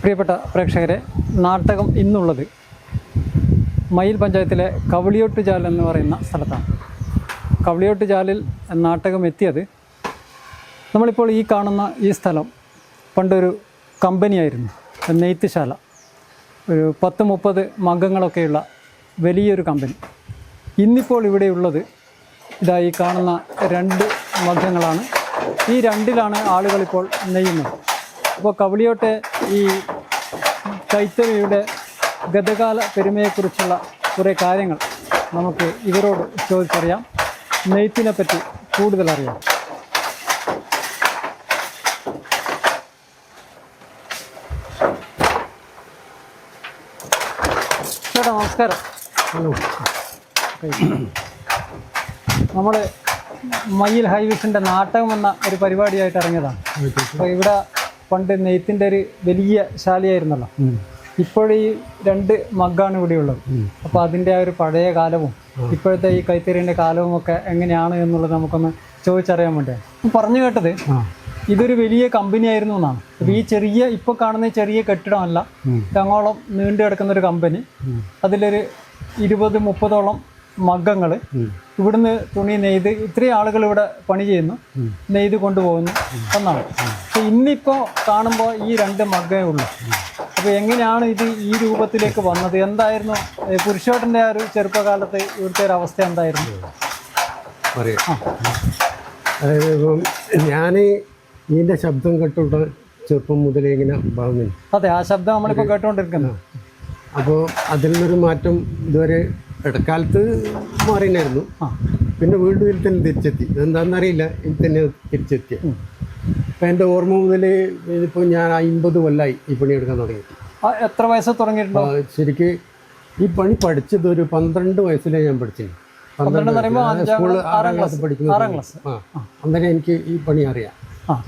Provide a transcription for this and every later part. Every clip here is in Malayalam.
പ്രിയപ്പെട്ട പ്രേക്ഷകരെ, നാട്ടകം ഇന്നുള്ളത് മയിൽ പഞ്ചായത്തിലെ കവളിയോട്ടുചാൽ എന്ന് പറയുന്ന സ്ഥലത്താണ്. കവളിയോട്ടുചാലിൽ നാട്ടകം എത്തിയത് നമ്മളിപ്പോൾ ഈ കാണുന്ന ഈ സ്ഥലം പണ്ടൊരു കമ്പനിയായിരുന്നു, നെയ്ത്തുശാല. ഒരു 10-30 മംഗങ്ങളൊക്കെയുള്ള വലിയൊരു കമ്പനി. ഇന്നിപ്പോൾ ഇവിടെയുള്ളത് ഇതാ ഈ കാണുന്ന 2 മംഗങ്ങളാണ്. ഈ 2-ലാണ് ആളുകളിപ്പോൾ നെയ്യുന്നത്. അപ്പോൾ കവളിയോട്ടെ ഈ കൈത്തറിയുടെ ഗതകാല പെരുമയെക്കുറിച്ചുള്ള കുറേ കാര്യങ്ങൾ നമുക്ക് ഇവരോട് ചോദിച്ചറിയാം. നെയ്ത്തിനെ പറ്റി കൂടുതൽ അറിയാം. ചേട്ടാ നമസ്കാരം. നമ്മൾ മയിൽ ഹൈവിഷൻ്റെ നാട്ടകം എന്ന ഒരു പരിപാടിയായിട്ട് ഇറങ്ങിയതാണ്. അപ്പോൾ ഇവിടെ പണ്ട് നെയ്ത്തിൻ്റെ ഒരു വലിയ ശാലയായിരുന്നല്ലോ. ഇപ്പോഴീ 2 മഗ്ഗാണ് ഇവിടെയുള്ളത്. അപ്പോൾ അതിൻ്റെ ആ ഒരു പഴയ കാലവും ഇപ്പോഴത്തെ ഈ കൈത്തറിൻ്റെ കാലവും ഒക്കെ എങ്ങനെയാണ് എന്നുള്ളത് നമുക്കൊന്ന് ചോദിച്ചറിയാൻ വേണ്ടിയാണ്. പറഞ്ഞു കേട്ടത് ഇതൊരു വലിയ കമ്പനി ആയിരുന്നു എന്നാണ്. അപ്പോൾ ഈ ഇപ്പോൾ കാണുന്ന ചെറിയ കെട്ടിടമല്ല, അങ്ങോളം നീണ്ടു കിടക്കുന്ന ഒരു കമ്പനി. അതിലൊരു 20-30ഓളം മഗ്ഗങ്ങൾ ഇവിടുന്ന് തുണി നെയ്ത് ഇത്രയും ആളുകൾ ഇവിടെ പണി ചെയ്യുന്നു, നെയ്ത് കൊണ്ടുപോകുന്നു എന്നാണ്. പക്ഷെ ഇന്നിപ്പോൾ കാണുമ്പോൾ ഈ 2 മഗ്ഗേ ഉള്ളൂ. അപ്പോൾ എങ്ങനെയാണ് ഇത് ഈ രൂപത്തിലേക്ക് വന്നത്? എന്തായിരുന്നു പുരുഷോട്ടൻ്റെ ആ ഒരു ചെറുപ്പകാലത്ത് ഇവിടുത്തെ ഒരു അവസ്ഥ എന്തായിരുന്നു? അതായത് ഇപ്പം ഞാൻ ഇതിൻ്റെ ശബ്ദം കേട്ടോട്ട് ചെറുപ്പം മുതലേ ഇങ്ങനെ ഭാവന. അതെ, ആ ശബ്ദം നമ്മളിപ്പോൾ കേട്ടുകൊണ്ടിരിക്കുന്നത്. അപ്പോൾ അതിൽ നിന്നൊരു മാറ്റം ഇതുവരെ ഇടക്കാലത്ത് മാറിനായിരുന്നു. പിന്നെ വീണ്ടും ഇതിൽ തന്നെ തിരിച്ചെത്തി. എന്താണെന്നറിയില്ല, ഇതിൽ തന്നെ തിരിച്ചെത്തി. അപ്പം എൻ്റെ ഓർമ്മ മുതൽ ഇതിപ്പോൾ ഞാൻ 50 കൊല്ലമായി ഈ പണി എടുക്കാൻ തുടങ്ങി. എത്ര വയസ്സ് തുടങ്ങിയിട്ടുണ്ടോ? ശരിക്ക് ഈ പണി പഠിച്ചത് ഒരു 12 വയസ്സിലേ ഞാൻ പഠിച്ചിരുന്നു. സ്കൂൾ 6ാം ക്ലാസ് പഠിക്കുന്ന അന്നേരം എനിക്ക് ഈ പണി അറിയാം.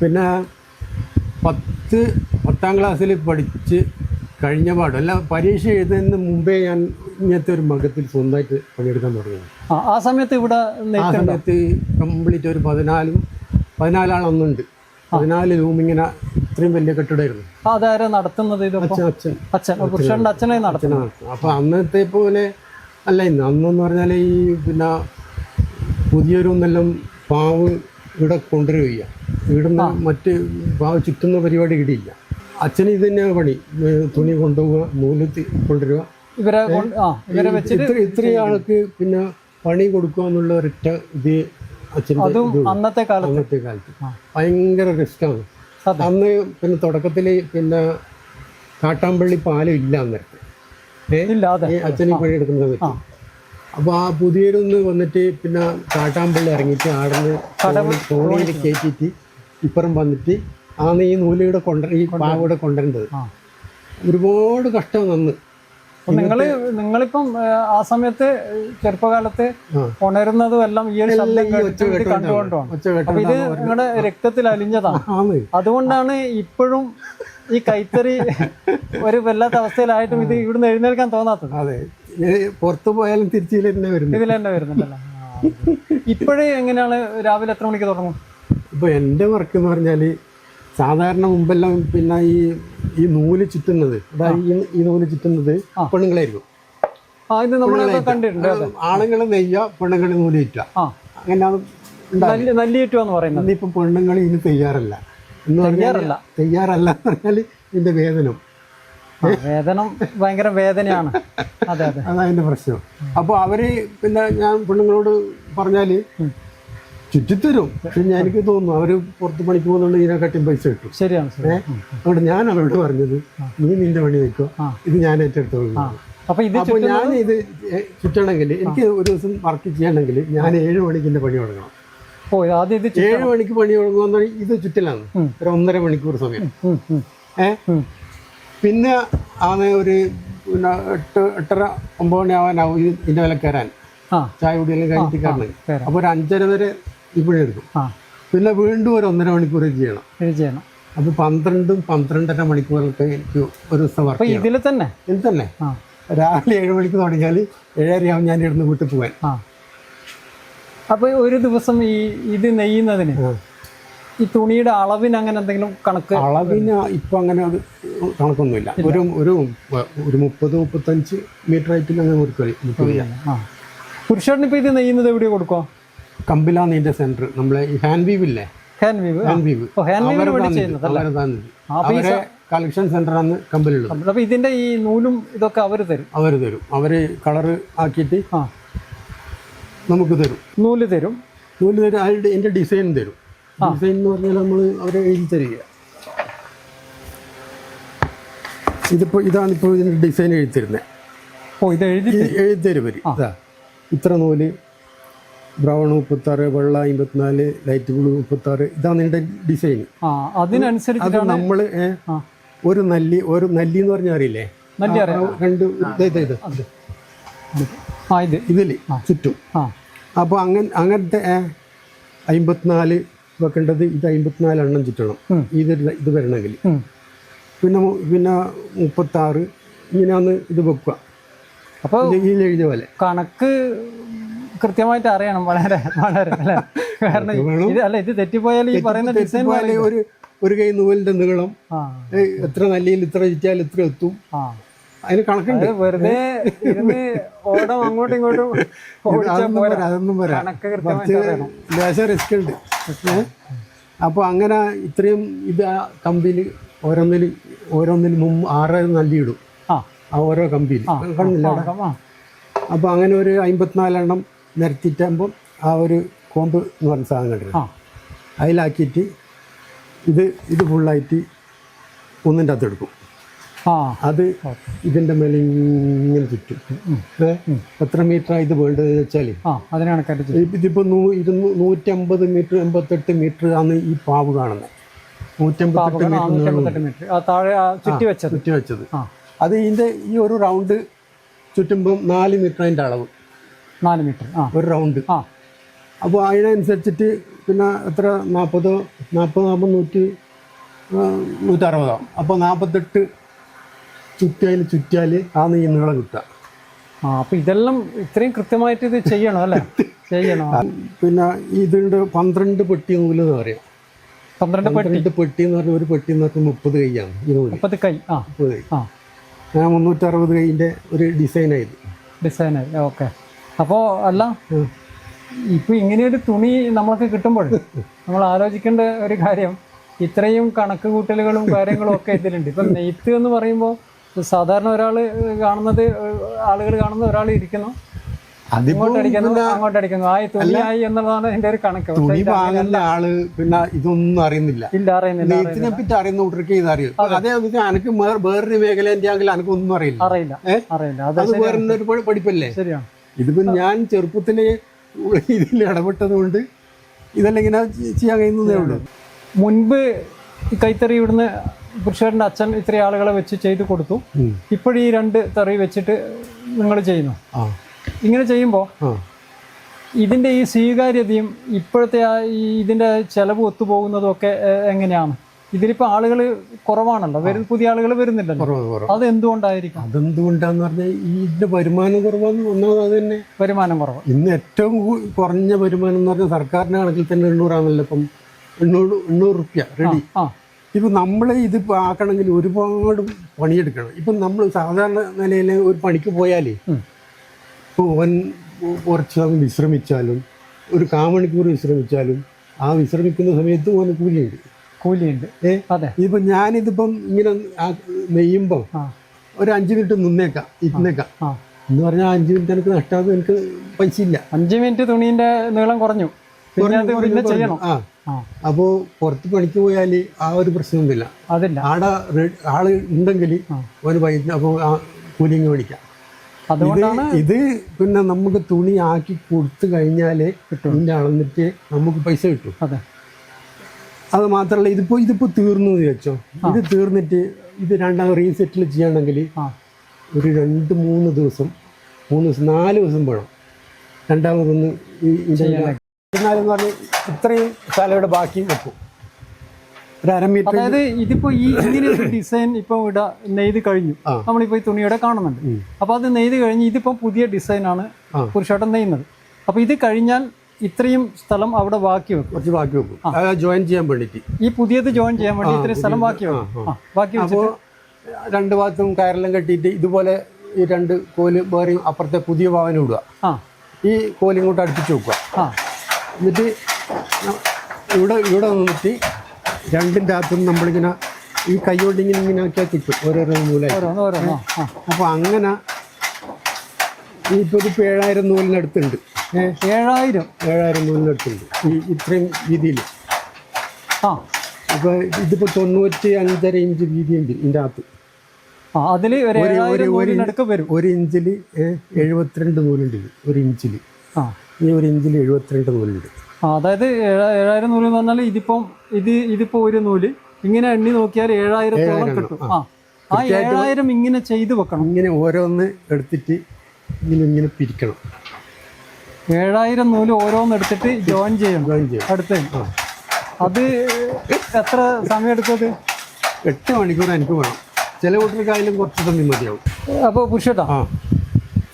പിന്നെ 10ാം ക്ലാസ്സിൽ പഠിച്ച് കഴിഞ്ഞ പാടും അല്ല, പരീക്ഷ എഴുതുന്നതിന് മുമ്പേ ഞാൻ ഇങ്ങനത്തെ ഒരു മകത്തിൽ സ്വന്തമായിട്ട് പണിയെടുക്കാൻ തുടങ്ങി. ആ സമയത്ത് ഇവിടെ ആ സമയത്ത് കംപ്ലീറ്റ് ഒരു 14 ആളൊന്നുണ്ട്. 14 റൂം ഇങ്ങനെ ഇത്രയും വലിയ കെട്ടിടമായിരുന്നു. അതാരും നടത്തുന്നത്? അച്ഛനെ നടത്തുന്നത്. അപ്പോൾ അന്നത്തെ പോലെ അല്ല ഇന്ന്. അന്നെന്ന് പറഞ്ഞാൽ ഈ പിന്നെ പുതിയൊരൊന്നെല്ലാം പാവ് ഇവിടെ കൊണ്ടുവരിക. ഇവിടുന്ന് മറ്റ് പാവ് ചുറ്റുന്ന പരിപാടി ഇടിയില്ല. അച്ഛന് ഇത് തന്നെയാണ് പണി. തുണി കൊണ്ടുപോവുക, നൂല് കൊണ്ടുവരിക, ഇത്രയും ആൾക്ക് പിന്നെ പണി കൊടുക്കുക എന്നുള്ള ഒരൊറ്റ ഇത് അച്ഛൻ്റെ. അന്നത്തെ കാലത്ത് ഭയങ്കര റിസ്ക്കാണ്. അന്ന് പിന്നെ തുടക്കത്തിൽ പിന്നെ കാട്ടാമ്പള്ളി പാലം ഇല്ല അന്നേരത്തെ അച്ഛന് പണി എടുക്കുന്ന സമയത്ത്. അപ്പോൾ ആ പുതിയൊരൊന്ന് വന്നിട്ട് പിന്നെ കാട്ടാമ്പള്ളി ഇറങ്ങിയിട്ട് ആടുന്ന് തോണിയിൽ കയറ്റിയിട്ട് ഇപ്പുറം വന്നിട്ട് ആണ് ഈ നൂലിയുടെ ഈ പാവയുടെ കൊണ്ടുവരേണ്ടത്. ഒരുപാട് കഷ്ടം നന്ന്. നിങ്ങളിപ്പം ആ സമയത്ത് ചെറുപ്പകാലത്ത് ഉണരുന്നതും എല്ലാം ഈ ഒരു ശബ്ദം കണ്ടുകൊണ്ടാണ്. അപ്പൊ ഇത് നിങ്ങളുടെ രക്തത്തിൽ അലിഞ്ഞതാണ്. അതുകൊണ്ടാണ് ഇപ്പോഴും ഈ കൈത്തറി ഒരു വല്ലാത്ത അവസ്ഥയിലായിട്ടും ഇത് ഇവിടുന്ന് എഴുന്നേൽക്കാൻ തോന്നാത്തത്. അതെ, പുറത്തു പോയാലും തിരിച്ച് ഇതിൽ തന്നെ വരുന്നുണ്ടല്ലോ. ഇപ്പോഴേ എങ്ങനെയാണ്? രാവിലെ എത്ര മണിക്ക് തുടങ്ങും? ഇപ്പോൾ എൻ്റെ വർക്ക് എന്ന് പറഞ്ഞാൽ സാധാരണ മുമ്പെല്ലാം പിന്നെ ഈ നൂല് ചുറ്റുന്നത്, അതായത് ഈ നൂല് ചുറ്റുന്നത് പെണ്ണുങ്ങളായിരിക്കും. ആണുങ്ങൾ നെയ്യുക, പെണ്ണുങ്ങൾ നൂല് ചുറ്റുക. അങ്ങനെയാണ് നല്ലിയേറ്റുക പറയുന്നത്. ഇന്നിപ്പം പെണ്ണുങ്ങൾ ഇതിന് തയ്യാറല്ല എന്ന് പറഞ്ഞാൽ ഇതിന്റെ വേതനം ഭയങ്കര വേദനയാണ്. അതതിന്റെ പ്രശ്നം. അപ്പോൾ അവര് പിന്നെ ഞാൻ പെണ്ണുങ്ങളോട് പറഞ്ഞാല് ചുറ്റിത്തരും. പക്ഷെ എനിക്ക് തോന്നുന്നു അവര് പുറത്ത് പണിക്ക് പോകുന്നുണ്ട് ഇതിനെക്കാട്ടിയും പൈസ കിട്ടും. ശരിയാണ്. അതുകൊണ്ട് ഞാൻ അവരോട് പറഞ്ഞത്, നീ നിന്റെ പണി വെക്കോ, ഇത് ഞാൻ ഏറ്റെടുത്തോളൂ. അപ്പോൾ ഞാൻ ഇത് ചുറ്റണമെങ്കിൽ, എനിക്ക് ഒരു ദിവസം വർക്ക് ചെയ്യണമെങ്കിൽ ഞാൻ 7 മണിക്ക് എൻ്റെ പണി തുടങ്ങണം. 7 മണിക്ക് പണി തുടങ്ങുന്ന ഇത് ചുറ്റലാണ് ഒരു 1.5 മണിക്കൂർ സമയം. പിന്നെ ആണ് ഒരു പിന്നെ 8:30 9 മണി ആവാനാവും ഇതിൻ്റെ വില കയറാൻ. ചായ കുടിയെല്ലാം കഴിഞ്ഞിട്ട് കയറണം. അപ്പോൾ ഒരു 5:30 വരെ ഇവിടെ എടുക്കും. പിന്നെ വീണ്ടും ഒരു 1.5 മണിക്കൂർ ചെയ്യണം. അപ്പോൾ 12-12.5 മണിക്കൂറൊക്കെ എനിക്ക് ഒരു ദിവസം വർക്ക് ഇതിൽ തന്നെ. രാവിലെ 7 മണിക്ക് തുടങ്ങിയാൽ 7:30 ആവും ഞാൻ ഇവിടുന്ന് വീട്ടിൽ പോകാൻ. അപ്പോൾ ഒരു ദിവസം ഇത് നെയ്യുന്നതിന് ഈ തുണിയുടെ അളവിന് അങ്ങനെ എന്തെങ്കിലും കണക്ക്? അളവിന് ഇപ്പം അങ്ങനെ അത് കണക്കൊന്നുമില്ല. ഒരു 30-35 മീറ്റർ ആയിട്ട് അങ്ങനെ മുറിക്കും. പുരുഷന് ഇപ്പൊ ഇത് നെയ്യുന്നത് എവിടെ കൊടുക്കുക? കമ്പിലാണ് ഇതിന്റെ സെന്റർ. നമ്മളെ ഹാൻഡ് വീവ് ഇല്ലേ, ഹാൻഡ് വീവ് അവരെ കളക്ഷൻ സെന്ററാണ് കമ്പിലുള്ളത്. അപ്പൊ ഇതിന്റെ ഈ നൂലും ഇതൊക്കെ അവര് തരും? അവര് കളറ് ആക്കിയിട്ട് നമുക്ക് തരും. നൂല് തരും. അതിന്റെ എന്റെ ഡിസൈൻ തരും. ഡിസൈൻ എന്ന് പറഞ്ഞാൽ നമ്മൾ അവരെ എഴുതി തരിക. ഇതാണിപ്പോൾ ഇതിന്റെ ഡിസൈൻ എഴുതി തരുന്നത്. എഴുതി തരും ഇതാ, ഇത്ര നൂല്, ബ്രൗൺ 36, വെള്ള 54, ലൈറ്റ് ബ്ലൂ 36. ഇതാണ് ഇതിന്റെ ഡിസൈൻ. അതിനനുസരിച്ച് നമ്മള് ഒരു നെല്ലി എന്ന് പറഞ്ഞാൽ അറിയില്ലേ, ഇതില് ചുറ്റും. അപ്പൊ അങ്ങനത്തെ 54 വെക്കേണ്ടത് ഇത് 54 എണ്ണം ചുറ്റണം ഇത് വരണമെങ്കിൽ. പിന്നെ 36 ഇങ്ങനെയാണ് ഇത് വെക്കുക. അപ്പോൾ എഴുതിയ പോലെ കണക്ക് കൃത്യമായിട്ട് അറിയണം. വളരെ വളരെ അല്ലേ? കാരണം ഇത് തെറ്റിപ്പോയാൽ ഈ പറയുന്ന ഡിസൈൻ ഒരു കൈ നൂലിന്റെ നീളം എത്ര നല്ലിയിൽ ഇത്ര ചുറ്റിയാൽ ഇത്ര എത്തും. അതിന് കണക്കുണ്ട്. വെറുതെ ഓടം അങ്ങോട്ടും ഇങ്ങോട്ടും അതൊന്നും വരാം, ലേശം റിസ്ക് ഉണ്ട്. അപ്പോൾ അങ്ങനെ ഇത്രയും ഇത് ആ കമ്പിയിൽ ഓരോന്നിലും 6 നല്ലി ഇടും ഓരോ കമ്പിയിൽ, കണ്ടില്ല? അപ്പോൾ അങ്ങനെ ഒരു 54 എണ്ണം നിരത്തിയിട്ടാകുമ്പോൾ ആ ഒരു കോമ്പ് എന്ന് പറഞ്ഞ സാധനം കണ്ടിരുന്നു. അതിലാക്കിയിട്ട് ഇത് ഫുള്ളായിട്ട് ഒന്നിൻ്റെ അകത്ത് എടുക്കും. അത് ഇതിൻ്റെ മേലെ ഇങ്ങനെ ചുറ്റും. എത്ര മീറ്ററാണ് ഇത് വേണ്ടത് വെച്ചാൽ ഇതിപ്പോൾ 150 മീറ്റർ 88 മീറ്റർ ആണ് ഈ പാവ് കാണുന്നത്. 158 മീറ്റർ ചുറ്റി വെച്ചത്. അത് ഇതിൻ്റെ ഈ ഒരു റൗണ്ട് ചുറ്റുമ്പം 4 മീറ്റർ അതിൻ്റെ അളവ്. 4 മീറ്റർ ഒരു റൗണ്ട്. അപ്പോൾ അതിനനുസരിച്ചിട്ട് പിന്നെ എത്ര 40 160. അപ്പോൾ 48 ചുറ്റിയാൽ ആണ് ഈ നീളം കിട്ടുക. അപ്പൊ ഇതെല്ലാം ഇത്രയും കൃത്യമായിട്ട് ഇത് ചെയ്യണം അല്ലേ? ചെയ്യണം. പിന്നെ ഇതിൻ്റെ 12 പെട്ടി നൂല് എന്ന് പറയാം. 12 പെട്ടി എന്ന് പറഞ്ഞാൽ ഒരു പെട്ടി എന്ന് പറഞ്ഞാൽ 30 കൈയാണ് ഈ നൂല്. 30 കൈ. 30 കൈ. ഞാൻ 360 കൈൻ്റെ ഒരു ഡിസൈനായി. ഓക്കെ. അപ്പോൾ അല്ല, ഇപ്പൊ ഇങ്ങനെയൊരു തുണി നമ്മൾക്ക് കിട്ടുമ്പോൾ നമ്മൾ ആലോചിക്കേണ്ട ഒരു കാര്യം, ഇത്രയും കണക്ക് കൂട്ടലുകളും കാര്യങ്ങളും ഒക്കെ ഇതിലുണ്ട്. ഇപ്പം നെയ്ത്ത് എന്ന് പറയുമ്പോൾ സാധാരണ ആളുകൾ കാണുന്ന ഒരാൾ ഇരിക്കുന്നു, അങ്ങോട്ടടിക്കുന്നു, തുണിയായി എന്നുള്ളതാണ് എന്റെ ഒരു കണക്ക്. തുണി വാങ്ങുന്ന ആള് പിന്നെ ഇതൊന്നും അറിയുന്നില്ല. നെയ്ത്തിനെ പറ്റി അറിയുന്ന കൂട്ടർക്ക് ഇതറിയും. അതേ എനിക്ക് വേറൊരു മേഖലന്റെ ആണെങ്കിൽ എനിക്കൊന്നും അറിയില്ല. അത് വേറൊരു പഠിപ്പല്ലേ? ശരിയാണ്. ഇതിപ്പോ ഞാൻ ചെറുപ്പത്തിലെ ഇതിൽ ഇടപെട്ടത് കൊണ്ട് ഇതെല്ലാം ഇങ്ങനെ ചെയ്യാൻ കഴിയുന്നതേ ഉള്ളൂ. മുൻപ് കൈത്തറി ഇവിടുന്ന് പുരുഷന്റെ അച്ഛൻ ഇത്രയും ആളുകളെ വെച്ച് ചെയ്ത് കൊടുത്തു. ഇപ്പോഴും ഈ 2 തറി വെച്ചിട്ട് നിങ്ങൾ ചെയ്യുന്നു. ഇങ്ങനെ ചെയ്യുമ്പോൾ ഇതിന്റെ ഈ സ്വീകാര്യതയും ഇപ്പോഴത്തെ ഇതിന്റെ ചെലവ് ഒത്തുപോകുന്നതും ഒക്കെ എങ്ങനെയാണ്? ഇതിലിപ്പോ ആളുകൾ കുറവാണല്ലോ, പുതിയ ആളുകൾ വരുന്നില്ലല്ലോ. അത് എന്തുകൊണ്ടായിരിക്കും? അതെന്തുകൊണ്ടാന്ന് പറഞ്ഞാൽ ഇതിന്റെ വരുമാനം കുറവാന്ന് ഒന്നാമത്. അത് തന്നെ വരുമാനം കുറവ്. ഇന്ന് ഏറ്റവും കുറഞ്ഞ വരുമാനം എന്ന് പറഞ്ഞാൽ സർക്കാരിന്റെ കണക്കിൽ തന്നെ 800 ആണല്ലോ. ഇപ്പം 800 റുപ്യ റെഡി. ഇപ്പം നമ്മൾ ഇത് ആക്കണമെങ്കിൽ ഒരുപാട് പണിയെടുക്കണം. ഇപ്പം നമ്മൾ സാധാരണ നിലയിൽ ഒരു പണിക്ക് പോയാൽ ഇപ്പോൾ കുറച്ച് സമയം വിശ്രമിച്ചാലും ഒരു 1/4 മണിക്കൂർ വിശ്രമിച്ചാലും ആ വിശ്രമിക്കുന്ന സമയത്ത് ഓന് കൂലിയുണ്ട്. ഇതിപ്പോൾ ഞാനിതിപ്പം ഇങ്ങനെ നെയ്യുമ്പോൾ ഒരു 5 മിനിറ്റ് ഇരുന്നേക്കാം എന്ന് പറഞ്ഞാൽ 5 മിനിറ്റ് എനിക്ക് നഷ്ടമാകും. എനിക്ക് പൈസ ഇല്ല. 5 മിനിറ്റ് തുണീൻ്റെ നീളം കുറഞ്ഞു. ചെയ്യണം. അപ്പോൾ പുറത്ത് പണിക്ക് പോയാൽ ആ ഒരു പ്രശ്നമൊന്നുമില്ല. ആടെ ആള് ഉണ്ടെങ്കിൽ ഒരു പൈസ അപ്പോൾ ആ കൂലിങ് മേടിക്കാം. ഇത് പിന്നെ നമുക്ക് തുണി ആക്കി കൊടുത്തു കഴിഞ്ഞാലേ ഇതിൻ്റെ അളന്നിട്ട് നമുക്ക് പൈസ കിട്ടും. അത് മാത്രമല്ല, ഇതിപ്പോ തീർന്നു വെച്ചോ. ഇത് തീർന്നിട്ട് ഇത് രണ്ടാമത് റീസെറ്റിൽ ചെയ്യണമെങ്കിൽ ഒരു 2-3 ദിവസം 4 ദിവസം വേണം രണ്ടാമതൊന്ന് എന്ന് പറഞ്ഞ് ഇത്രയും സ്ഥലയുടെ ബാക്കി വെക്കും. ഒരു 1/2 മീറ്റർ. അതായത് ഇതിപ്പോ ഇങ്ങനെ ഒരു ഡിസൈൻ ഇപ്പൊ ഇവിടെ നെയ്ത് കഴിഞ്ഞു. നമ്മളിപ്പോ ഈ തുണിയുടെ കാണുന്നുണ്ട്. അപ്പൊ അത് നെയ്ത് കഴിഞ്ഞ് ഇതിപ്പോ പുതിയ ഡിസൈനാണ് പുരുഷോട്ടം നെയ്യുന്നത്. അപ്പൊ ഇത് കഴിഞ്ഞാൽ ഇത്രയും സ്ഥലം അവിടെ ബാക്കി വെക്കും, കുറച്ച് ബാക്കി വെക്കും ജോയിൻ ചെയ്യാൻ വേണ്ടിയിട്ട്. ഈ പുതിയത് ജോയിൻ ചെയ്യാൻ വേണ്ടി ഇത്രയും സ്ഥലം ബാക്കി വെക്കും. ബാക്കി അപ്പോൾ രണ്ട് ഭാഗത്തും കയറെല്ലാം കെട്ടിയിട്ട് ഇതുപോലെ ഈ രണ്ട് കോല് വേറെയും അപ്പുറത്തെ പുതിയ ഭാവന ഇടുക. ഈ കോല് ഇങ്ങോട്ട് അടുപ്പിച്ച് വെക്കുക. എന്നിട്ട് ഇവിടെ നിന്നിട്ട് രണ്ടിൻ്റെ അകത്തുനിന്ന് നമ്മളിങ്ങനെ ഈ കൈകൊണ്ട് ഇങ്ങനെ ആക്കിയാൽ കിട്ടും ഓരോരോ മൂല. അപ്പോൾ അങ്ങനെ ഇപ്പോൾ ഇതിപ്പോൾ 7000 നൂലിനടുത്തുണ്ട്. 7000 നൂലിനടുത്തുണ്ട് ഈ ഇത്രയും വീതിയിൽ. അപ്പോൾ ഇതിപ്പോൾ 95.5 ഇഞ്ച് വീതിയുണ്ട് ഇതിൻ്റെ അകത്ത്. അതിൽ ഒരു ഇഞ്ചിൽ 72 നൂലുണ്ട്. ഒരു ഇഞ്ചിൽ ഈ ഒരു ഇഞ്ചിൽ 72 നൂലുണ്ട്. അതായത് 7000 നൂല് എന്ന് പറഞ്ഞാൽ ഇതിപ്പോ ഒരു നൂല് ഇങ്ങനെ എണ്ണി നോക്കിയാൽ 7000 കിട്ടും. ആ 7000 ഇങ്ങനെ ചെയ്ത് വെക്കണം. ഇങ്ങനെ ഓരോന്ന് എടുത്തിട്ട് ഇങ്ങനെ പിരിക്കണം. 7000 നൂല് ഓരോന്ന് എടുത്തിട്ട് ജോയിൻ ചെയ്യണം അടുത്ത്. അത് എത്ര സമയം എടുക്കും? 8 മണിക്കൂർ എനിക്ക് വേണം. ചില കുട്ടികൾക്കായാലും കുറച്ച് സമയം മതിയാവും. അപ്പോൾ പുരുഷേട്ടാ,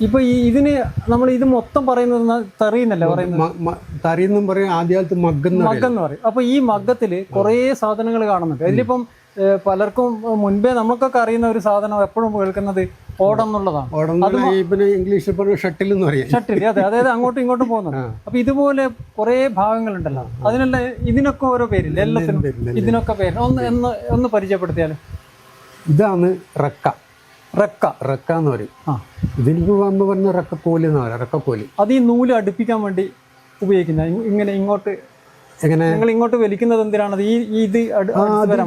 ഇപ്പൊ ഇതിന് നമ്മൾ ഇത് മൊത്തം പറയുന്നത് തറിയെന്നല്ല പറയുന്നത്? തറിയെന്നും പറയും, ആദ്യകാലത്ത് മഗ്ഗെന്ന് പറയും. അപ്പൊ ഈ മഗ്ഗത്തില് കുറേ സാധനങ്ങൾ കാണുന്നുണ്ട്. അതിലിപ്പം പലർക്കും മുൻപേ നമുക്കൊക്കെ അറിയുന്ന ഒരു സാധനം എപ്പോഴും കേൾക്കുന്നത് ഓടം എന്നുള്ളതാണ്. പിന്നെ ഇംഗ്ലീഷിൽ ഷട്ടിൽ എന്ന് പറയും. ഷട്ടിൽ, അതെ. അതായത് അങ്ങോട്ടും ഇങ്ങോട്ടും പോകുന്നത്. അപ്പൊ ഇതുപോലെ കുറെ ഭാഗങ്ങളുണ്ടല്ലോ, അതിനുള്ള ഇതിനൊക്കെ ഓരോ പേരില്ല, എല്ലാത്തിനും ഇതിനൊക്കെ പേര് ഒന്ന് പരിചയപ്പെടുത്തിയാൽ. ഇതാണ് റക്ക. റക്ക എന്ന് പറയും. ഇതിനിപ്പോ വന്ന് പറഞ്ഞ റക്കക്കോല് എന്ന് പറയാം. റക്കക്കോല് അത് ഈ നൂല് അടുപ്പിക്കാൻ വേണ്ടി ഉപയോഗിക്കുന്ന ഇങ്ങനെ ഇങ്ങോട്ട് എങ്ങനെ നിങ്ങൾ ഇങ്ങോട്ട് വലിക്കുന്നത് എന്തിനാണ്? ഇത്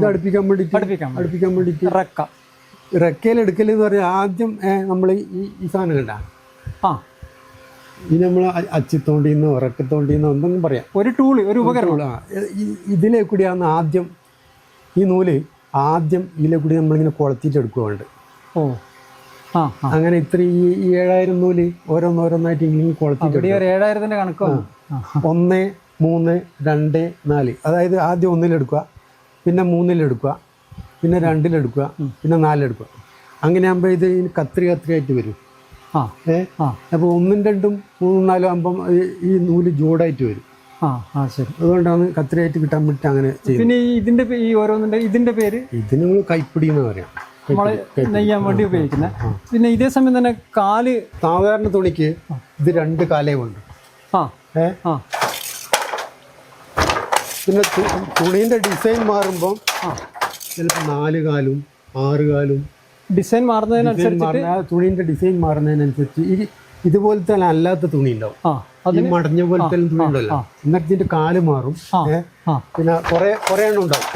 അടുപ്പിക്കാൻ വേണ്ടിയിട്ട് റക്കയിൽ എടുക്കൽ എന്ന് പറഞ്ഞാൽ ആദ്യം നമ്മൾ ഈ സാധനം കണ്ട ഈ നമ്മൾ അച്ചിത്തോണ്ടിന്നോ ഉറക്കത്തോണ്ടിന്നോ എന്തെങ്കിലും പറയാം, ഒരു ടൂള്, ഒരു ഉപകരണം. ഇതിലെ കൂടിയാണ് ആദ്യം ഈ നൂല് ഇതിലെ കൂടി നമ്മളിങ്ങനെ കുളത്തിയിട്ട് എടുക്കുകയുണ്ട്. അങ്ങനെ ഇത്ര ഈ 7000 നൂല് ഓരോന്നോരോന്നായിട്ട് ഇങ്ങനെ കുളത്തിയിട്ട് 7000ന്റെ കണക്കോ 1, 3, 2, 4. അതായത് ആദ്യം 1-ലെടുക്കുക, പിന്നെ 3-ലെടുക്കുക, പിന്നെ 2-ലെടുക്കുക, പിന്നെ 4-ലെടുക്കുക. അങ്ങനെ ആകുമ്പോൾ ഇത് കത്രിയായിട്ട് വരും. അപ്പോൾ 1, 2, 3, 4 ആകുമ്പം ഈ നൂല് ജോഡായിട്ട് വരും. ശരി. അതുകൊണ്ടാണ് കത്രിയായിട്ട് കിട്ടാൻ വേണ്ടി അങ്ങനെ ചെയ്യുന്നത്. പിന്നെ ഇതിന്റെ പേര് ഇതിന് നമ്മൾ കൈപ്പിടി എന്ന് പറയാം, നമ്മള് നെയ്യാൻ വേണ്ടി ഉപയോഗിക്കുന്നത്. പിന്നെ ഇതേ സമയം തന്നെ കാല്, സാധാരണ തുണിക്ക് ഇത് 2 കാലേ ഉണ്ട്. പിന്നെ തുണീൻ്റെ ഡിസൈൻ മാറുമ്പോൾ ചിലപ്പോൾ 4 കാലും 6 കാലും ഡിസൈൻ മാറുന്നതിനനുസരിച്ച് തുണീൻ്റെ ഡിസൈൻ മാറുന്നതിനനുസരിച്ച് ഇതുപോലത്തെ അല്ലാത്ത തുണി ഉണ്ടാവും. ഈ മടഞ്ഞ പോലത്തെ തുണി ഉണ്ടല്ലോ, എന്നിട്ട് ഇതിന്റെ കാല് മാറും. പിന്നെ കുറെ എണ്ണം ഉണ്ടാവും,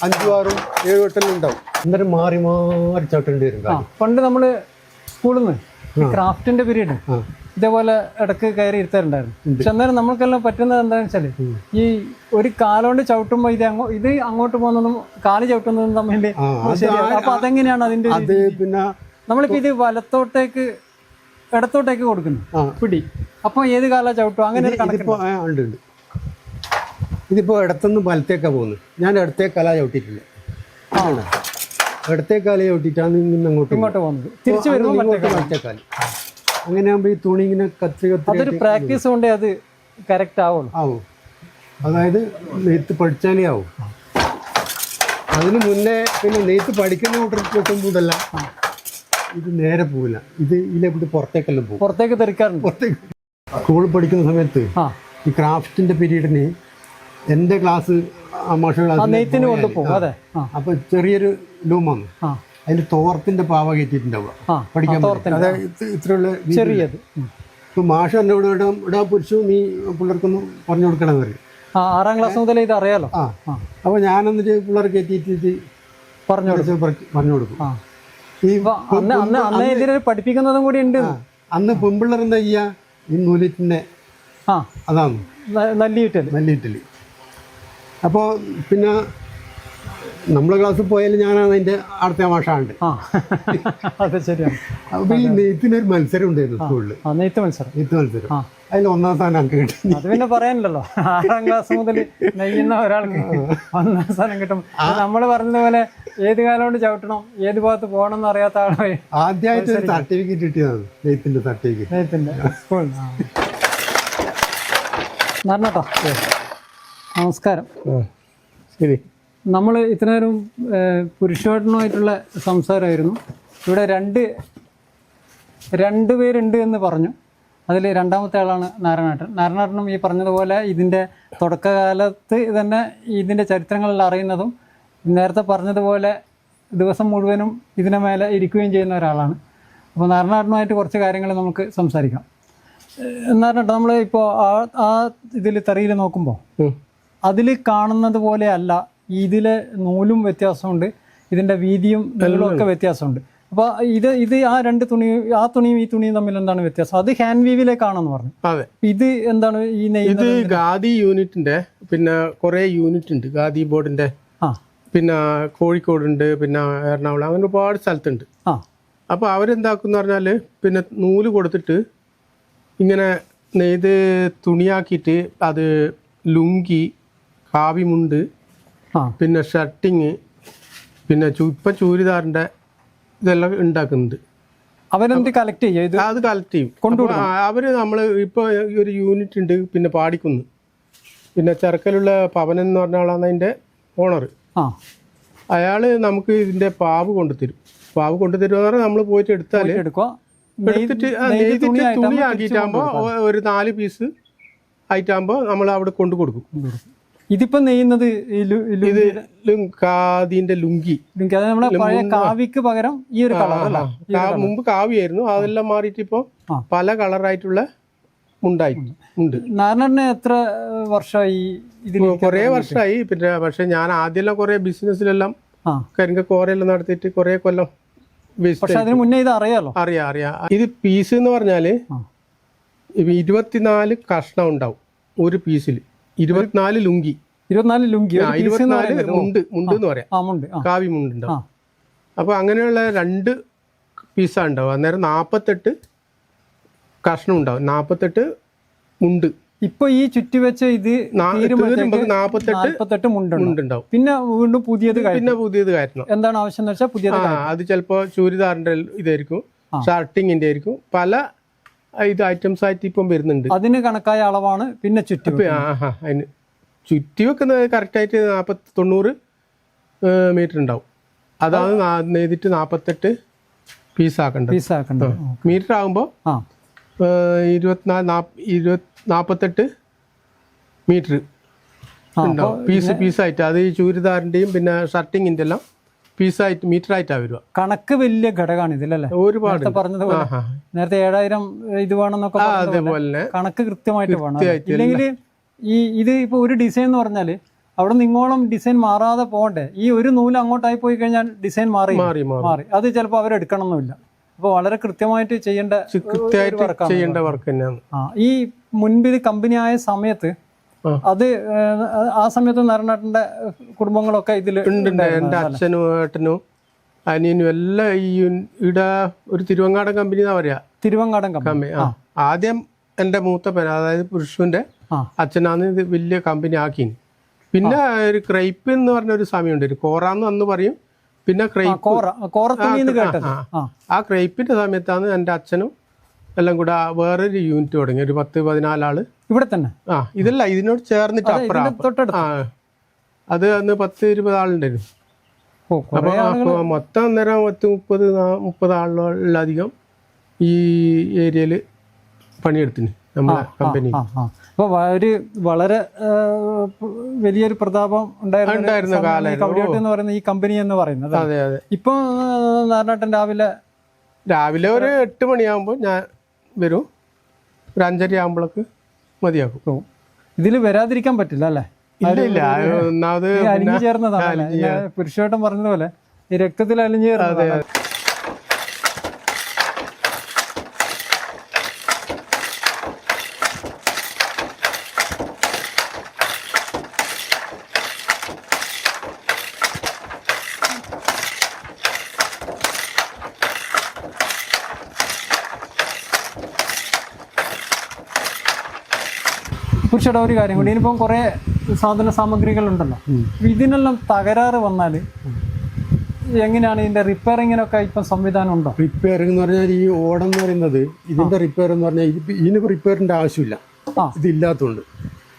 5, 6, 7, 8 ഉണ്ടാവും. എന്നിട്ട് മാറി ചവിട്ടേണ്ടി വരും. പണ്ട് നമ്മള് സ്കൂളിൽ നിന്ന് ക്രാഫ്റ്റിന്റെ പീരീഡ് ഇതേപോലെ ഇടക്ക് കയറി ഇരുത്താറുണ്ടായിരുന്നു. പക്ഷെ അന്നേരം നമ്മൾക്കെല്ലാം പറ്റുന്നത് എന്താണെന്ന് വെച്ചാല് ഈ ഒരു കാലോണ്ട് ചവിട്ടുമ്പോ ഇത് അങ്ങോട്ട് പോകുന്നതും കാല് ചവിട്ടുന്നതും തമ്മിൽ ശരിയാണ്. അപ്പൊ അതെങ്ങനെയാണ് അതിന്റെ? പിന്നെ നമ്മളിപ്പോ ഇത് വലത്തോട്ടേക്ക് ഇടത്തോട്ടേക്ക് കൊടുക്കുന്നു പിടി, അപ്പൊ ഏത് കാല ചവിട്ടും അങ്ങനെ ഉണ്ട്. ഇതിപ്പോ ഇടത്തുനിന്ന് വലത്തേക്കാ പോകുന്നത്. ഞാൻ ഇടത്തേക്കാല ചവിട്ടിയിട്ടില്ല, ഇടത്തേക്കാല ചവിട്ടിട്ടാണ് ഇങ്ങോട്ട് പോകുന്നത്. തിരിച്ചു വരുമ്പോൾ വലത്തേക്കാല്. അങ്ങനെ ആകുമ്പോൾ ഈ തുണി ഇങ്ങനെ അതൊരു പ്രാക്ടീസ് കൊണ്ടേ അത് കറക്റ്റ് ആവും. അതായത് നെയ്ത്ത് പഠിച്ചാലേ ആവും. അതിന് മുന്നേ പിന്നെ നെയ്ത്ത് പഠിക്കുന്ന കൂട്ടുമ്പോഴല്ല ഇത് നേരെ പോവില്ല. ഇതിലെ പുറത്തേക്കെല്ലാം പോകും, പുറത്തേക്ക് തെറിക്കാറുണ്ട്. സ്കൂളിൽ പഠിക്കുന്ന സമയത്ത് ഈ ക്രാഫ്റ്റിന്റെ പീരീഡിന് എൻ്റെ ക്ലാസ് മാഷ ക്ലാസ് അപ്പൊ ചെറിയൊരു ലൂമാണ്, അതിൽ തോർത്തിന്റെ പാവ കയറ്റിയിട്ടുണ്ടാവുക പഠിക്കാൻ. അതായത് ഇത്രയുള്ള ചെറിയത്. ഇപ്പൊ മാഷ എന്നോട് ഇടാൻ പുരുഷു നീ പിള്ളേർക്കൊന്നും പറഞ്ഞു കൊടുക്കണമെന്ന് പറയും. 6ാം ക്ലാസ് മുതലേ ഇത് അറിയാലോ. അപ്പൊ ഞാനെന്നിട്ട് പിള്ളേർ കയറ്റിയിട്ട് പറഞ്ഞു കൊടുക്കും. പഠിപ്പിക്കുന്നതും കൂടി ഉണ്ട്. അന്ന് പെൺപിള്ളേർ എന്താ ചെയ്യാ, ഈ നൂലിറ്റിന്റെ അതാണ് നല്ലിയിട്ടല്. അപ്പോൾ പിന്നെ നമ്മളെ ക്ലാസ്സിൽ പോയാലും ഞാനാണ് അതിന്റെ അടുത്ത മാഷാണ്ട്. അതെ, ശരിയാണ്. അപ്പൊ ഈ നെയ്ത്തിനൊരു മത്സരം ഉണ്ടായിരുന്നു സ്കൂളിൽ, നെയ്ത്ത് മത്സരം. അതിൽ 1ാം സ്ഥാനം എനിക്ക് കിട്ടി. അത് പിന്നെ പറയാനില്ലല്ലോ, 6ാം ക്ലാസ് മുതൽ നെയ്യുന്ന ഒരാൾക്ക് 1ാം സ്ഥാനം കിട്ടും. നമ്മൾ പറഞ്ഞതുപോലെ ഏത് കാലം കൊണ്ട് ചവിട്ടണം, ഏത് ഭാഗത്ത് പോകണം എന്ന് അറിയാത്ത ആളെ ആദ്യമായിട്ട് സർട്ടിഫിക്കറ്റ് കിട്ടിയതാണ്, നെയ്ത്തിന്റെ സർട്ടിഫിക്കറ്റ്. നെയ്ത്തിന്റെ സ്കൂൾ. നാരണേട്ടാ നമസ്കാരം. ശരി. നമ്മൾ ഇത്രനേരം പുരുഷോട്ടനുമായിട്ടുള്ള സംസാരമായിരുന്നു. ഇവിടെ രണ്ട് പേരുണ്ട് എന്ന് പറഞ്ഞു. അതിൽ രണ്ടാമത്തെ ആളാണ് നാരായണേട്ടൻ. നാരായണേട്ടനും ഈ പറഞ്ഞതുപോലെ ഇതിൻ്റെ തുടക്കകാലത്ത് തന്നെ ഇതിൻ്റെ ചരിത്രങ്ങളിൽ അറിയുന്നതും നേരത്തെ പറഞ്ഞതുപോലെ ദിവസം മുഴുവനും ഇതിന് മേലെ ഇരിക്കുകയും ചെയ്യുന്ന ഒരാളാണ്. അപ്പോൾ നാരായണേട്ടനുമായിട്ട് കുറച്ച് കാര്യങ്ങൾ നമുക്ക് സംസാരിക്കാം. നാരായണേട്ടൻ, നമ്മൾ ഇപ്പോൾ ആ ഇതിൽ തെറിയിൽ നോക്കുമ്പോൾ അതിൽ കാണുന്നത് പോലെയല്ല, ഇതിലെ നൂലും വ്യത്യാസമുണ്ട്, ഇതിൻ്റെ വീതിയും നീളവും ഒക്കെ വ്യത്യാസമുണ്ട്. അപ്പോൾ ഇത് ആ തുണിയും ഈ തുണിയും തമ്മിൽ എന്താണ് വ്യത്യാസം? അത് ഹാൻഡ് വീവിലേക്കാണെന്ന് പറഞ്ഞു. അതെ. ഇത് എന്താണ് ഈ ഇത് ഖാദി യൂണിറ്റിന്റെ പിന്നെ കുറെ യൂണിറ്റ് ഉണ്ട്. ഖാദി ബോർഡിന്റെ പിന്നെ കോഴിക്കോടുണ്ട്, പിന്നെ എറണാകുളം, അങ്ങനെ ഒരുപാട് സ്ഥലത്തുണ്ട്. അപ്പൊ അവരെന്താക്കുന്ന പറഞ്ഞാല് പിന്നെ നൂല് കൊടുത്തിട്ട് ഇങ്ങനെ നെയ്ത് തുണിയാക്കിയിട്ട് അത് ലുങ്കി, കാവിമുണ്ട്, പിന്നെ ഷർട്ടിങ്, പിന്നെ ഇപ്പം ചൂരിദാറിന്റെ ഇതെല്ലാം ഉണ്ടാക്കുന്നുണ്ട്. അവരെന്ത് കളക്ട് ചെയ്യും? അത് കളക്ട് ചെയ്യും. അവര് നമ്മൾ ഇപ്പോൾ ഒരു യൂണിറ്റ് ഉണ്ട് പിന്നെ പാടിക്കുന്ന്, പിന്നെ ചെറുക്കലുള്ള പവനൻ എന്ന് പറഞ്ഞ ആളാണ് അതിന്റെ ഓണർ. അയാള് നമുക്ക് ഇതിന്റെ പാവ് കൊണ്ടുതരും. പാവ് കൊണ്ടുതരുമെന്ന് പറഞ്ഞാൽ നമ്മൾ പോയിട്ട് എടുത്തിട്ട് നെയ്തിട്ട് തുണി ആക്കിയിട്ടാകുമ്പോൾ ഒരു 4 പീസ് ആയിട്ടാകുമ്പോൾ നമ്മൾ അവിടെ കൊണ്ടു കൊടുക്കും. ഇതിപ്പോ നെയ്യുന്നത് ഖാദിന്റെ ലുങ്കി. കാവിക്ക് പകരം ഈ ഒരു കളർ. മുമ്പ് കാവിയായിരുന്നു, അതെല്ലാം മാറിയിട്ട് ഇപ്പൊ പല കളറായിട്ടുള്ള ഉണ്ട്. നാരായണന് എത്ര വർഷമായി? കുറെ വർഷമായി. പിന്നെ പക്ഷെ ഞാൻ ആദ്യമെല്ലാം കുറെ ബിസിനസ്സിലെല്ലാം കരിങ്കോരെല്ലാം നടത്തിയിട്ട് കുറെ കൊല്ലം. അതിന് മുന്നേ ഇത് അറിയാലോ? അറിയാം. ഇത് പീസ് എന്ന് പറഞ്ഞാല് 24 കഷ്ണം ഉണ്ടാവും ഒരു പീസിൽ. 24 ലുങ്കി, 24 മുണ്ട് എന്ന് പറയാം. കാവി മുണ്ടുണ്ടാവും. അപ്പൊ അങ്ങനെയുള്ള 2 പീസാ ഉണ്ടാവും. അന്നേരം 48 കഷ്ണം ഉണ്ടാവും. 48 മുണ്ട്. ഇപ്പൊ ഈ ചുറ്റിവെച്ച ഇത് 48 മുണ്ടുണ്ടാവും. പിന്നെ വീണ്ടും പുതിയത് കയറ്റണം. എന്താണ് ആവശ്യം എന്ന് വെച്ചാൽ പുതിയത്. അത് ചിലപ്പോ ചൂരിദാറിന്റെ ഇതായിരിക്കും, ഷർട്ടിങ്ങിന്റെ ആയിരിക്കും, പല ഇത് ഐറ്റംസ് ആയിട്ട് ഇപ്പം വരുന്നുണ്ട്. അതിന് കണക്കായ അളവാണ്. പിന്നെ അതിന് ചുറ്റി വെക്കുന്നത് കറക്റ്റായിട്ട് 90 മീറ്റർ ഉണ്ടാവും. അതാണ് നെയ്തിട്ട് 48 പീസാക്കണ്ട. മീറ്റർ ആകുമ്പോൾ 48 മീറ്റർ ഉണ്ടാവും. പീസായിട്ട്. അത് ഈ ചൂരിദാറിന്റെയും പിന്നെ ഷർട്ടിങ്ങിന്റെ എല്ലാം പീസായിട്ട് മീറ്റർ ആയിട്ടാണ് വരിക. കണക്ക് വലിയ ഘടകമാണ് ഇതിലല്ലേ? ഒരുപാട് പറഞ്ഞതുപോലെ നേരത്തെ 7000 ഇത് വേണമെന്നൊക്കെ അതേപോലെ കണക്ക് കൃത്യമായിട്ട് വേണം. ഇല്ലെങ്കിൽ ഇത് ഇപ്പൊ ഒരു ഡിസൈൻ എന്ന് പറഞ്ഞാല് അവിടെ നിന്ന് ഇങ്ങോളം ഡിസൈൻ മാറാതെ പോകണ്ടേ? ഈ ഒരു നൂല് അങ്ങോട്ടായി പോയി കഴിഞ്ഞാൽ ഡിസൈൻ മാറി. അത് ചിലപ്പോൾ അവരെടുക്കണമെന്നില്ല. അപ്പോൾ വളരെ കൃത്യമായിട്ട് ചെയ്യേണ്ട വർക്ക് തന്നെയാണ്. ഈ മുൻപ് ഇത് കമ്പനി ആയ സമയത്ത് ആ സമയത്ത് നാരായണേട്ടന്റെ കുടുംബങ്ങളൊക്കെ ഇതിൽ ഉണ്ട്. എൻ്റെ അച്ഛനും ഏട്ടനും അനിയനും എല്ലാം ഇവിടെ ഒരു തിരുവങ്ങാടൻ കമ്പനി എന്നാ പറയാ. തിരുവങ്ങാടൻ കമ്പനി. ആദ്യം എൻ്റെ മൂത്തപ്പൻ, അതായത് പുരുഷന്റെ അച്ഛനാണ് ഇത് വലിയ കമ്പനി ആക്കി. പിന്നെ ഒരു ക്രൈപ്പ് എന്ന് പറഞ്ഞ ഒരു സമയമുണ്ട്, ഒരു കോറാന്ന് അന്ന് പറയും. പിന്നെ ആ ക്രൈപ്പിന്റെ സമയത്താണ് എൻ്റെ അച്ഛനും എല്ലാം കൂടെ വേറൊരു യൂണിറ്റ് തുടങ്ങി. ഒരു 10-14 ആള് ഇവിടെ തന്നെ. ഇതല്ല, ഇതിനോട് ചേർന്നിട്ട് അപ്പുറം. അത് അന്ന് 10-20 ആളുണ്ടായിരുന്നു. അപ്പൊ മൊത്തം അന്നേരം 30 ആളിലധികം ഈ ഏരിയയില് പണിയെടുത്തിന് നമ്മളെ കമ്പനി. അപ്പൊ ഒരു വളരെ വലിയൊരു പ്രതാപം ഉണ്ടായിരുന്ന കാലം എന്ന് പറയുന്ന ഈ കമ്പനി എന്ന് പറയുന്നത്. അതെ. ഇപ്പൊ നാരായണേട്ടൻ രാവിലെ ഒരു 8 മണിയാകുമ്പോൾ ഞാൻ വരും. ഒരു 5:30 ആകുമ്പോഴേക്ക് മതിയാക്കും. ഇതിൽ വരാതിരിക്കാൻ പറ്റില്ല അല്ലേ? ഇല്ല. ഒന്നാമത് അലിഞ്ഞു ചേർന്നതാണ്. പുരുഷോട്ടം പറഞ്ഞതുപോലെ ഈ രക്തത്തിൽ അലിഞ്ഞു ചേർന്നത്. പുരുഷയുടെ ഒരു കാര്യം കൂടി, ഇനിയിപ്പം കുറേ സാധന സാമഗ്രികളുണ്ടല്ലോ, ഇതിനെല്ലാം തകരാറ് വന്നാൽ എങ്ങനെയാണ് ഇതിന്റെ റിപ്പയറിങ്ങിനൊക്കെ ഇപ്പം സംവിധാനം ഉണ്ടോ? റിപ്പയറിംഗ് എന്ന് പറഞ്ഞാൽ ഈ ഓടം എന്ന് പറയുന്നത് ഇതിന്റെ റിപ്പയർ എന്ന് പറഞ്ഞാൽ ഇതിന് റിപ്പയറിന്റെ ആവശ്യമില്ല, ഇതില്ലാത്തതുകൊണ്ട്.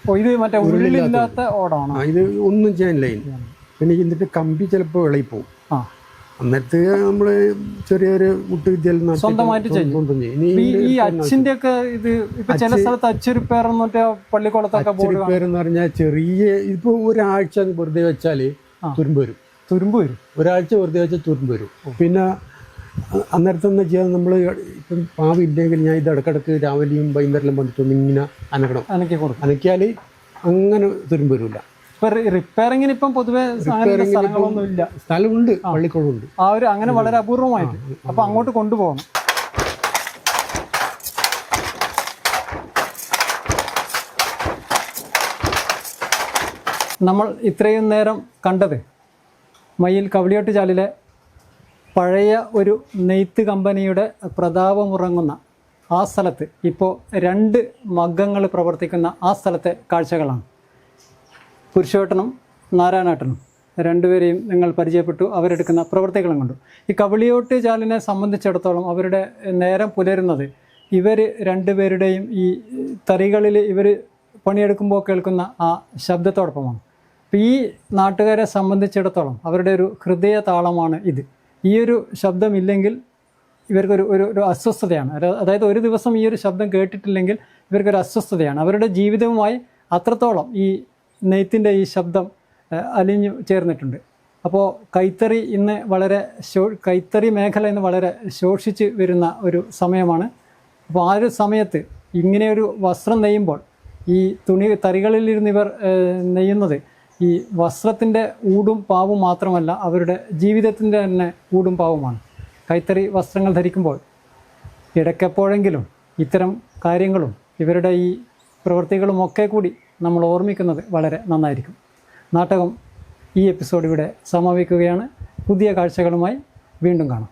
ഓ ഇത് മറ്റേ ഉരുളില്ലാത്ത ഓടാണ്. ഇത് ഒന്നും ചെയ്യാനില്ല. പിന്നെ എന്നിട്ട് കമ്പി ചിലപ്പോൾ ഇളകിപ്പോവും. അന്നേരത്ത് നമ്മള് ചെറിയൊരു മുട്ടുവിദ്യയിൽ സ്വന്തമായിട്ട് ചെയ്യും. ഈ അച്ചിന്റെ ഒക്കെ ഇത് ഇപ്പൊ ചില സ്ഥലത്ത് അച്ചുരിപ്പേർ പള്ളിക്കുളത്തൊക്കെ എന്ന് പറഞ്ഞാൽ ചെറിയ ഇപ്പൊ ഒരാഴ്ച വെറുതെ വെച്ചാല് തുരുമ്പ് വരും. ഒരാഴ്ച വെറുതെ വെച്ചാൽ തുരുമ്പ് വരും. പിന്നെ അന്നേരത്തെന്ന് വെച്ചാൽ നമ്മൾ ഇപ്പം പാവില്ലെങ്കിൽ ഞാൻ ഇത് ഇടക്കിടക്ക് രാവിലെയും വൈകുന്നേരം വന്നിട്ടൊന്നും ഇങ്ങനെ അനക്കിയാൽ അങ്ങനെ തുരുമ്പ് വരില്ല. റിപ്പയറിങ്ങിന് ഇപ്പം പൊതുവെ സ്ഥലങ്ങളൊന്നും ഇല്ല. സ്ഥലമുണ്ട്, പള്ളിക്കുളമുണ്ട്. അങ്ങനെ വളരെ അപൂർവമായിട്ട്. അപ്പൊ അങ്ങോട്ട് കൊണ്ടുപോകണം. നമ്മൾ ഇത്രയും നേരം കണ്ടത് മയ്യിൽ കവളിയോട്ട് ചാലിലെ പഴയ ഒരു നെയ്ത്ത് കമ്പനിയുടെ പ്രതാപമുറങ്ങുന്ന ആ സ്ഥലത്ത് ഇപ്പോൾ 2 മഗ്ഗങ്ങൾ പ്രവർത്തിക്കുന്ന ആ സ്ഥലത്തെ കാഴ്ചകളാണ്. പുരുഷോട്ടനും നാരായണേട്ടനും രണ്ടുപേരെയും നിങ്ങൾ പരിചയപ്പെട്ടു. അവരെടുക്കുന്ന പ്രവർത്തികളും കണ്ടു. ഈ കവളിയോട്ട് ചാലിനെ സംബന്ധിച്ചിടത്തോളം അവരുടെ നേരം പുലരുന്നത് ഇവർ രണ്ടുപേരുടെയും ഈ തറികളിൽ ഇവർ പണിയെടുക്കുമ്പോൾ കേൾക്കുന്ന ആ ശബ്ദത്തോടൊപ്പമാണ്. അപ്പോൾ ഈ നാട്ടുകാരെ സംബന്ധിച്ചിടത്തോളം അവരുടെ ഒരു ഹൃദയ താളമാണ് ഇത്. ഈ ഒരു ശബ്ദമില്ലെങ്കിൽ ഇവർക്കൊരു ഒരു അസ്വസ്ഥതയാണ്. അതായത് ഒരു ദിവസം ഈ ഒരു ശബ്ദം കേട്ടിട്ടില്ലെങ്കിൽ ഇവർക്കൊരു അസ്വസ്ഥതയാണ്. അവരുടെ ജീവിതവുമായി അത്രത്തോളം ഈ നെയ്ത്തിൻ്റെ ഈ ശബ്ദം അലിഞ്ഞു ചേർന്നിട്ടുണ്ട്. അപ്പോൾ കൈത്തറി ഇന്ന് വളരെ കൈത്തറി മേഖല ഇന്ന് വളരെ ശോഷിച്ച് വരുന്ന ഒരു സമയമാണ്. അപ്പോൾ ആ ഒരു സമയത്ത് ഇങ്ങനെയൊരു വസ്ത്രം നെയ്യുമ്പോൾ ഈ തറികളിലിരുന്ന് ഇവർ നെയ്യുന്നത് ഈ വസ്ത്രത്തിൻ്റെ ഊടും പാവും മാത്രമല്ല, അവരുടെ ജീവിതത്തിൻ്റെ തന്നെ ഊടും പാവുമാണ്. കൈത്തറി വസ്ത്രങ്ങൾ ധരിക്കുമ്പോൾ ഇടയ്ക്കെപ്പോഴെങ്കിലും ഇത്തരം കാര്യങ്ങളും ഇവരുടെ ഈ പ്രവൃത്തികളുമൊക്കെ കൂടി നമ്മൾ ഓർമ്മിക്കുന്നത് വളരെ നന്നായിരിക്കും. നാടകം ഈ എപ്പിസോഡ് ഇവിടെ സമാപിക്കുകയാണ്. പുതിയ കാഴ്ചകളുമായി വീണ്ടും കാണാം.